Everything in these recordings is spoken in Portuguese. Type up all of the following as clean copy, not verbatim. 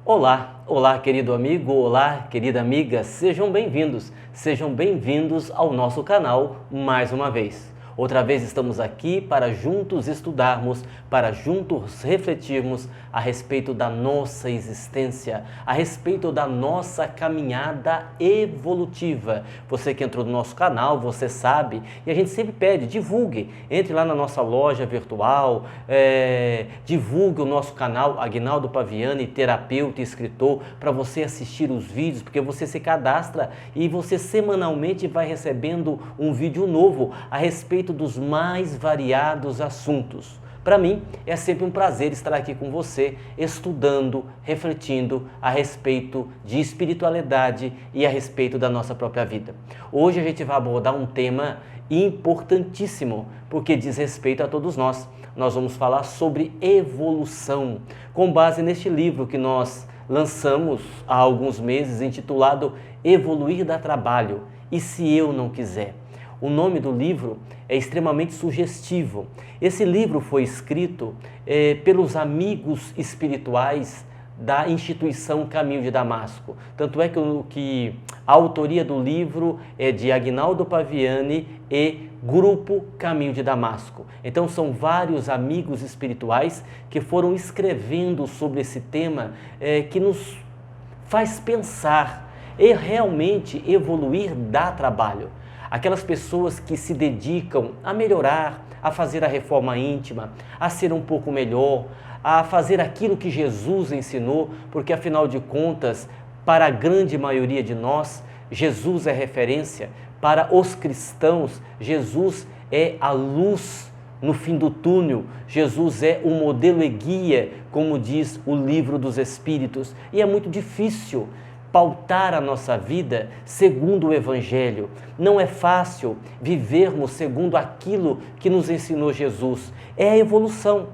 Olá querido amigo, olá querida amiga, sejam bem-vindos ao nosso canal mais uma vez. Outra vez estamos aqui para juntos estudarmos, para juntos refletirmos a respeito da nossa existência, a respeito da nossa caminhada evolutiva. Você que entrou no nosso canal, você sabe, e a gente sempre pede, divulgue, entre lá na nossa loja virtual, divulgue o nosso canal Aguinaldo Paviani, terapeuta e escritor, para você assistir os vídeos, porque você se cadastra e você semanalmente vai recebendo um vídeo novo a respeito dos mais variados assuntos. Para mim, é sempre um prazer estar aqui com você, estudando, refletindo a respeito de espiritualidade e a respeito da nossa própria vida. Hoje a gente vai abordar um tema importantíssimo, porque diz respeito a todos nós. Nós vamos falar sobre evolução, com base neste livro que nós lançamos há alguns meses, intitulado Evoluir dá Trabalho, e se eu não quiser? O nome do livro é extremamente sugestivo. Esse livro foi escrito pelos amigos espirituais da instituição Caminho de Damasco. Tanto é que a autoria do livro é de Aguinaldo Paviani e Grupo Caminho de Damasco. Então são vários amigos espirituais que foram escrevendo sobre esse tema que nos faz pensar e realmente evoluir dá trabalho. Aquelas pessoas que se dedicam a melhorar, a fazer a reforma íntima, a ser um pouco melhor, a fazer aquilo que Jesus ensinou, porque afinal de contas, para a grande maioria de nós, Jesus é referência. Para os cristãos, Jesus é a luz no fim do túnel. Jesus é o modelo e guia, como diz o Livro dos Espíritos. E é muito difícil pautar a nossa vida segundo o Evangelho. Não é fácil vivermos segundo aquilo que nos ensinou Jesus. É a evolução.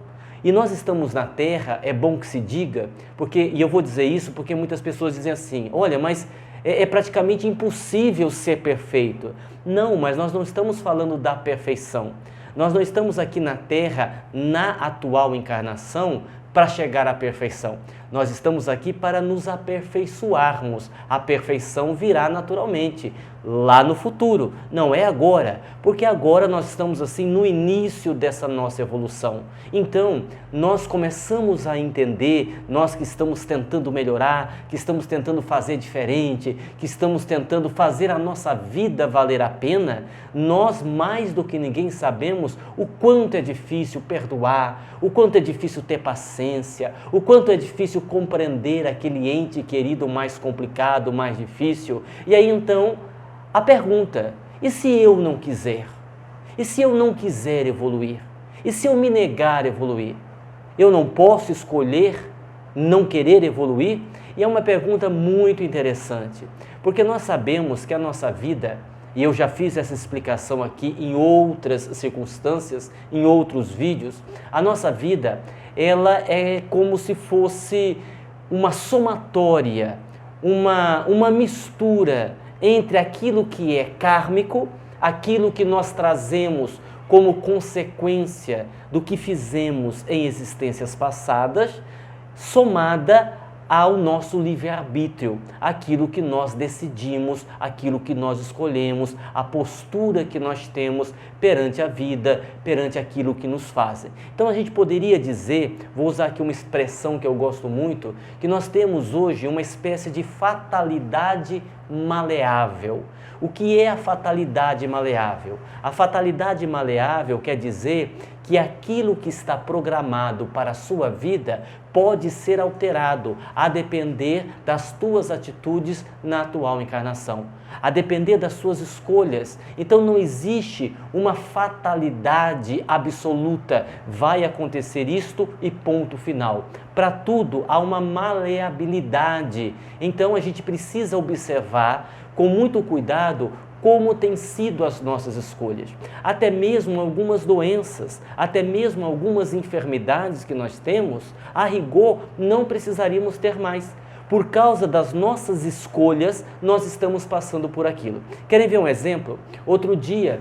E nós estamos na Terra, é bom que se diga, e eu vou dizer isso porque muitas pessoas dizem assim, olha, mas é praticamente impossível ser perfeito. Não, mas nós não estamos falando da perfeição. Nós não estamos aqui na Terra, na atual encarnação, para chegar à perfeição. Nós estamos aqui para nos aperfeiçoarmos. A perfeição virá naturalmente, lá no futuro, não é agora, porque agora nós estamos assim no início dessa nossa evolução. Então, nós começamos a entender, nós que estamos tentando melhorar, que estamos tentando fazer diferente, que estamos tentando fazer a nossa vida valer a pena, nós mais do que ninguém sabemos o quanto é difícil perdoar, o quanto é difícil ter paciência, o quanto é difícil compreender aquele ente querido mais complicado, mais difícil. E aí então, a pergunta, e se eu não quiser? E se eu não quiser evoluir? E se eu me negar a evoluir? Eu não posso escolher não querer evoluir? E é uma pergunta muito interessante, porque nós sabemos que a nossa vida, e eu já fiz essa explicação aqui em outras circunstâncias, em outros vídeos, a nossa vida, ela é como se fosse uma somatória, uma mistura entre aquilo que é kármico, aquilo que nós trazemos como consequência do que fizemos em existências passadas, somada ao nosso livre-arbítrio, aquilo que nós decidimos, aquilo que nós escolhemos, a postura que nós temos perante a vida, perante aquilo que nos fazem. Então a gente poderia dizer, vou usar aqui uma expressão que eu gosto muito, que nós temos hoje uma espécie de fatalidade maleável. O que é a fatalidade maleável? A fatalidade maleável quer dizer que aquilo que está programado para a sua vida pode ser alterado, a depender das tuas atitudes na atual encarnação, a depender das suas escolhas. Então não existe uma fatalidade absoluta, vai acontecer isto e ponto final. Para tudo há uma maleabilidade, então a gente precisa observar com muito cuidado como têm sido as nossas escolhas. Até mesmo algumas doenças, até mesmo algumas enfermidades que nós temos, a rigor não precisaríamos ter mais. Por causa das nossas escolhas, nós estamos passando por aquilo. Querem ver um exemplo? Outro dia,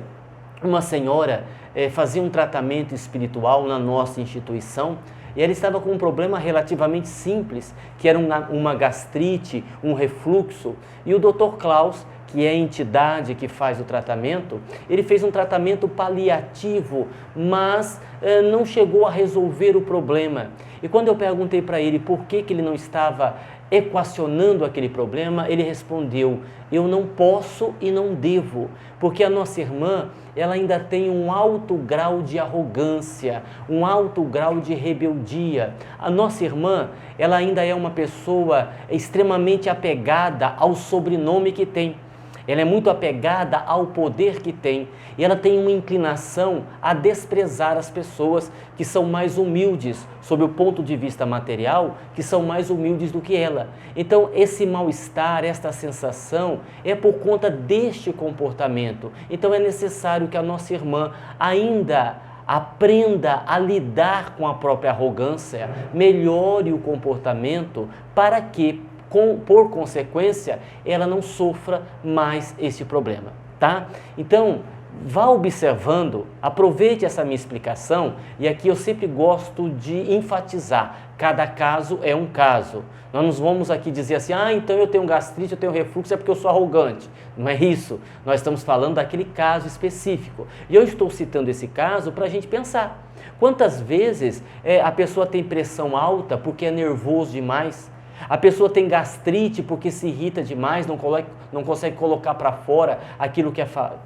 uma senhora fazia um tratamento espiritual na nossa instituição E ela estava com um problema relativamente simples, que era uma gastrite, um refluxo. E o Dr. Klaus, que é a entidade que faz o tratamento, ele fez um tratamento paliativo, mas não chegou a resolver o problema. E quando eu perguntei para ele por que ele não estava equacionando aquele problema, ele respondeu: eu não posso e não devo, porque a nossa irmã, ela ainda tem um alto grau de arrogância, um alto grau de rebeldia. A nossa irmã, ela ainda é uma pessoa extremamente apegada ao sobrenome que tem. Ela é muito apegada ao poder que tem e ela tem uma inclinação a desprezar as pessoas que são mais humildes, sob o ponto de vista material, que são mais humildes do que ela. Então, esse mal-estar, esta sensação é por conta deste comportamento. Então, é necessário que a nossa irmã ainda aprenda a lidar com a própria arrogância, melhore o comportamento para que, por consequência, ela não sofra mais esse problema, tá? Então, vá observando, aproveite essa minha explicação, e aqui eu sempre gosto de enfatizar, cada caso é um caso. Nós não vamos aqui dizer assim, então eu tenho gastrite, eu tenho refluxo, é porque eu sou arrogante. Não é isso. Nós estamos falando daquele caso específico. E eu estou citando esse caso para a gente pensar. Quantas vezes a pessoa tem pressão alta porque é nervoso demais? A pessoa tem gastrite porque se irrita demais, não consegue colocar para fora aquilo que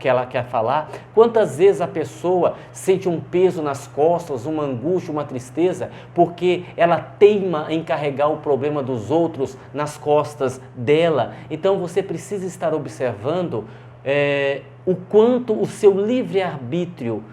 ela quer falar. Quantas vezes a pessoa sente um peso nas costas, uma angústia, uma tristeza, porque ela teima em carregar o problema dos outros nas costas dela. Então você precisa estar observando o quanto o seu livre-arbítrio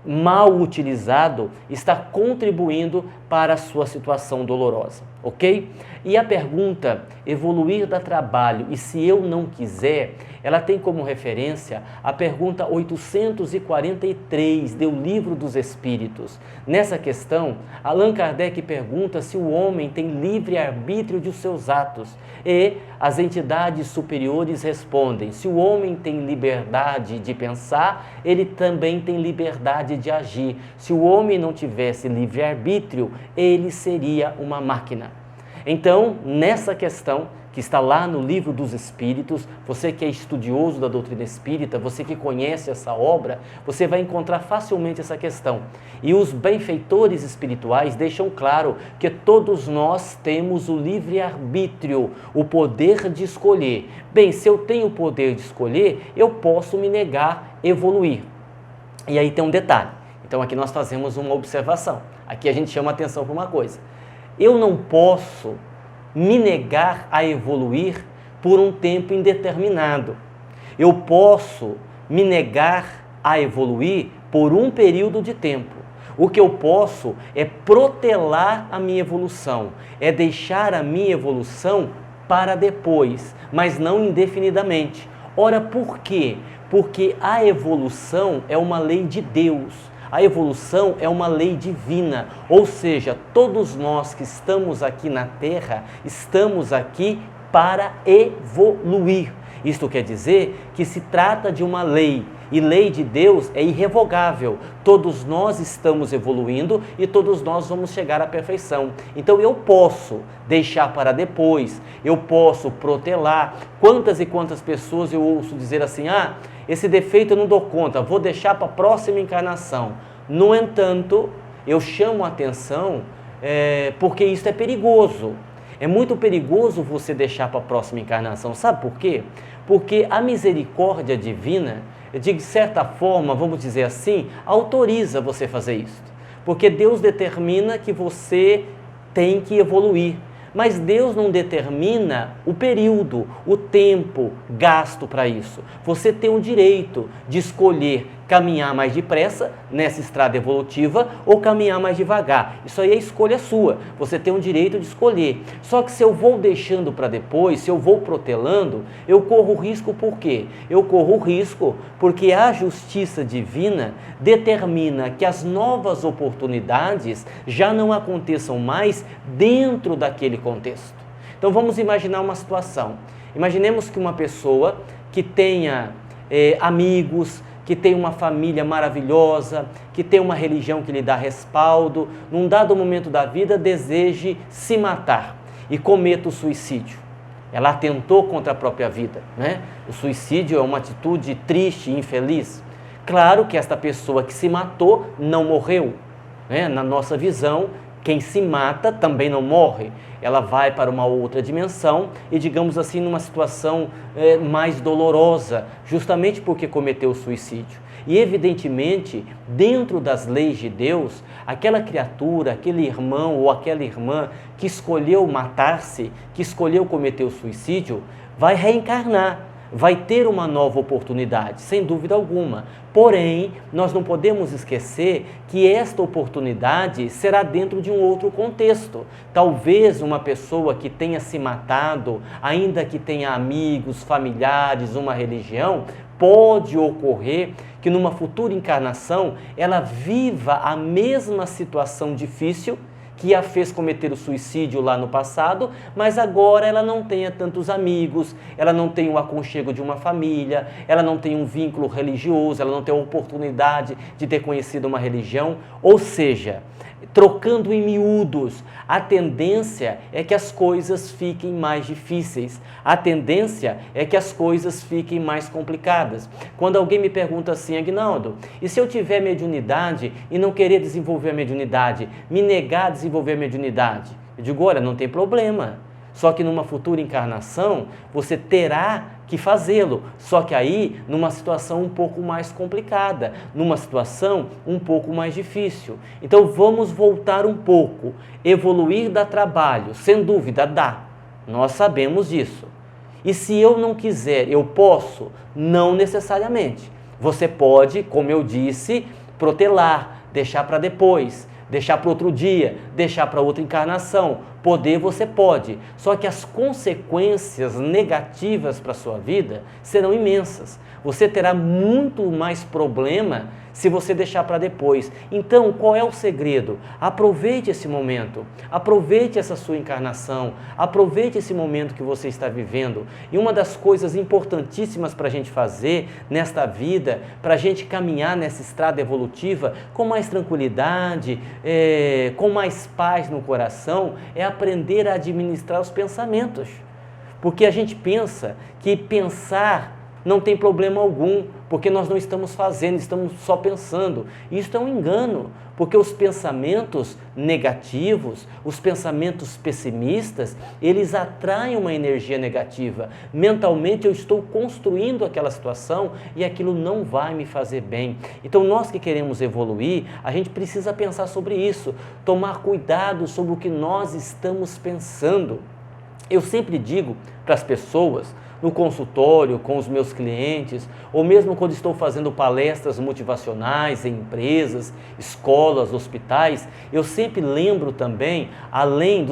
mal utilizado está contribuindo para a sua situação dolorosa, ok? E a pergunta, evoluir dá trabalho e se eu não quiser, ela tem como referência a pergunta 843 do Livro dos Espíritos. Nessa questão, Allan Kardec pergunta se o homem tem livre-arbítrio de seus atos e as entidades superiores respondem, se o homem tem liberdade de pensar, ele também tem liberdade de agir. Se o homem não tivesse livre-arbítrio, ele seria uma máquina. Então, nessa questão, que está lá no Livro dos Espíritos, você que é estudioso da doutrina espírita, você que conhece essa obra, você vai encontrar facilmente essa questão. E os benfeitores espirituais deixam claro que todos nós temos o livre-arbítrio, o poder de escolher. Bem, se eu tenho o poder de escolher, eu posso me negar a evoluir. E aí tem um detalhe. Então aqui nós fazemos uma observação. Aqui a gente chama a atenção para uma coisa. Eu não posso me negar a evoluir por um tempo indeterminado. Eu posso me negar a evoluir por um período de tempo. O que eu posso é protelar a minha evolução, é deixar a minha evolução para depois, mas não indefinidamente. Ora, por quê? Porque a evolução é uma lei de Deus. A evolução é uma lei divina, ou seja, todos nós que estamos aqui na Terra, estamos aqui para evoluir. Isto quer dizer que se trata de uma lei, e lei de Deus é irrevogável. Todos nós estamos evoluindo e todos nós vamos chegar à perfeição. Então eu posso deixar para depois, eu posso protelar. Quantas e quantas pessoas eu ouço dizer assim, esse defeito eu não dou conta, vou deixar para a próxima encarnação. No entanto, eu chamo a atenção porque isso é perigoso. É muito perigoso você deixar para a próxima encarnação. Sabe por quê? Porque a misericórdia divina, de certa forma, vamos dizer assim, autoriza você fazer isso. Porque Deus determina que você tem que evoluir. Mas Deus não determina o período, o tempo gasto para isso. Você tem o direito de escolher caminhar mais depressa nessa estrada evolutiva ou caminhar mais devagar. Isso aí é escolha sua. Você tem o direito de escolher. Só que se eu vou deixando para depois, se eu vou protelando, eu corro risco por quê? Eu corro risco porque a justiça divina determina que as novas oportunidades já não aconteçam mais dentro daquele contexto. Então vamos imaginar uma situação. Imaginemos que uma pessoa que tenha amigos, que tem uma família maravilhosa, que tem uma religião que lhe dá respaldo, num dado momento da vida deseje se matar e cometa o suicídio. Ela atentou contra a própria vida, né? O suicídio é uma atitude triste e infeliz. Claro que esta pessoa que se matou não morreu, né? Na nossa visão, quem se mata também não morre. Ela vai para uma outra dimensão e, digamos assim, numa situação mais dolorosa, justamente porque cometeu o suicídio. E, evidentemente, dentro das leis de Deus, aquela criatura, aquele irmão ou aquela irmã que escolheu matar-se, que escolheu cometer o suicídio, vai reencarnar, vai ter uma nova oportunidade, sem dúvida alguma. Porém, nós não podemos esquecer que esta oportunidade será dentro de um outro contexto. Talvez uma pessoa que tenha se matado, ainda que tenha amigos, familiares, uma religião, pode ocorrer que numa futura encarnação ela viva a mesma situação difícil que a fez cometer o suicídio lá no passado, mas agora ela não tenha tantos amigos, ela não tem o aconchego de uma família, ela não tem um vínculo religioso, ela não tem a oportunidade de ter conhecido uma religião. Ou seja, trocando em miúdos, a tendência é que as coisas fiquem mais difíceis, a tendência é que as coisas fiquem mais complicadas. Quando alguém me pergunta assim, Aguinaldo, e se eu tiver mediunidade e não querer desenvolver a mediunidade, me negar a desenvolver a mediunidade? Eu digo, olha, não tem problema, só que numa futura encarnação você terá que fazê-lo, só que aí numa situação um pouco mais complicada, numa situação um pouco mais difícil. Então vamos voltar um pouco. Evoluir dá trabalho, sem dúvida dá, nós sabemos disso. E se eu não quiser, eu posso? Não necessariamente. Você pode, como eu disse, protelar, deixar para depois, deixar para outro dia, deixar para outra encarnação. Poder você pode, só que as consequências negativas para a sua vida serão imensas. Você terá muito mais problema se você deixar para depois. Então, qual é o segredo? Aproveite esse momento, aproveite essa sua encarnação, aproveite esse momento que você está vivendo. E uma das coisas importantíssimas para a gente fazer nesta vida, para a gente caminhar nessa estrada evolutiva com mais tranquilidade, com mais paz no coração, é aprender a administrar os pensamentos. Porque a gente pensa que pensar não tem problema algum, porque nós não estamos fazendo, estamos só pensando. Isso é um engano, porque os pensamentos negativos, os pensamentos pessimistas, eles atraem uma energia negativa. Mentalmente eu estou construindo aquela situação e aquilo não vai me fazer bem. Então nós que queremos evoluir, a gente precisa pensar sobre isso, tomar cuidado sobre o que nós estamos pensando. Eu sempre digo para as pessoas, no consultório, com os meus clientes, ou mesmo quando estou fazendo palestras motivacionais em empresas, escolas, hospitais, eu sempre lembro também, além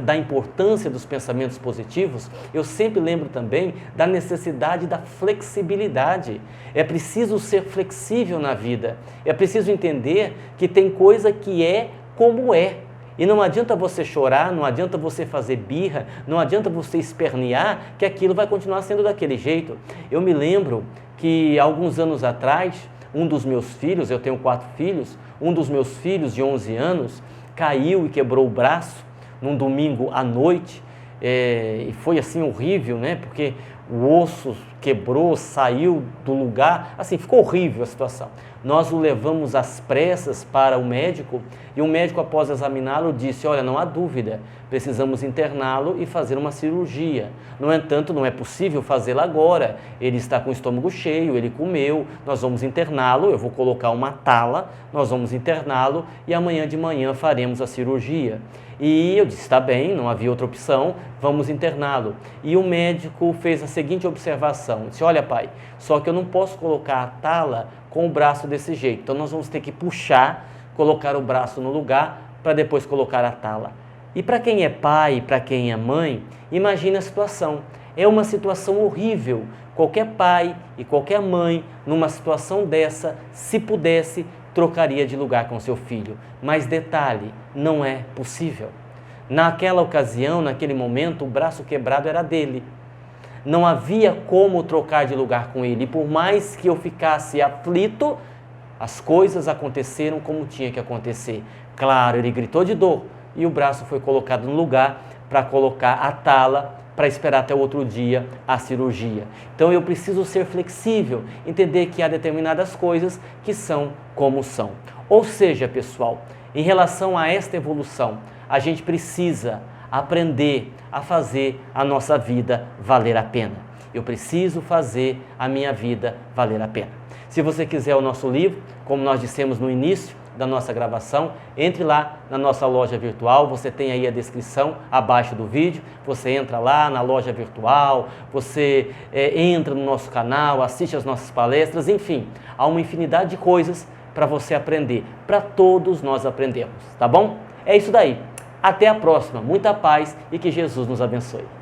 da importância dos pensamentos positivos, eu sempre lembro também da necessidade da flexibilidade. É preciso ser flexível na vida, é preciso entender que tem coisa que é como é. E não adianta você chorar, não adianta você fazer birra, não adianta você espernear, que aquilo vai continuar sendo daquele jeito. Eu me lembro que alguns anos atrás, um dos meus filhos, eu tenho 4 filhos, um dos meus filhos de 11 anos caiu e quebrou o braço num domingo à noite, e foi assim horrível, né? Porque o osso quebrou, saiu do lugar, assim, ficou horrível a situação. Nós o levamos às pressas para o médico e o médico, após examiná-lo, disse, olha, não há dúvida, precisamos interná-lo e fazer uma cirurgia. No entanto, não é possível fazê-la agora, ele está com o estômago cheio, ele comeu, nós vamos interná-lo, eu vou colocar uma tala, nós vamos interná-lo e amanhã de manhã faremos a cirurgia. E eu disse, está bem, não havia outra opção, vamos interná-lo. E o médico fez a seguinte observação, disse, olha pai, só que eu não posso colocar a tala com o braço desse jeito, então nós vamos ter que puxar, colocar o braço no lugar para depois colocar a tala. E para quem é pai, para quem é mãe, imagine a situação, é uma situação horrível. Qualquer pai e qualquer mãe, numa situação dessa, se pudesse, trocaria de lugar com seu filho. Mas detalhe, não é possível. Naquela ocasião, naquele momento, o braço quebrado era dele. Não havia como trocar de lugar com ele. E por mais que eu ficasse aflito, as coisas aconteceram como tinha que acontecer. Claro, ele gritou de dor e o braço foi colocado no lugar para colocar a tala, para esperar até o outro dia a cirurgia. Então eu preciso ser flexível, entender que há determinadas coisas que são como são. Ou seja, pessoal, em relação a esta evolução, a gente precisa aprender a fazer a nossa vida valer a pena. Eu preciso fazer a minha vida valer a pena. Se você quiser o nosso livro, como nós dissemos no início da nossa gravação, entre lá na nossa loja virtual, você tem aí a descrição abaixo do vídeo, você entra lá na loja virtual, você entra no nosso canal, assiste as nossas palestras, enfim, há uma infinidade de coisas para você aprender, para todos nós aprendermos, tá bom? É isso daí. Até a próxima, muita paz e que Jesus nos abençoe.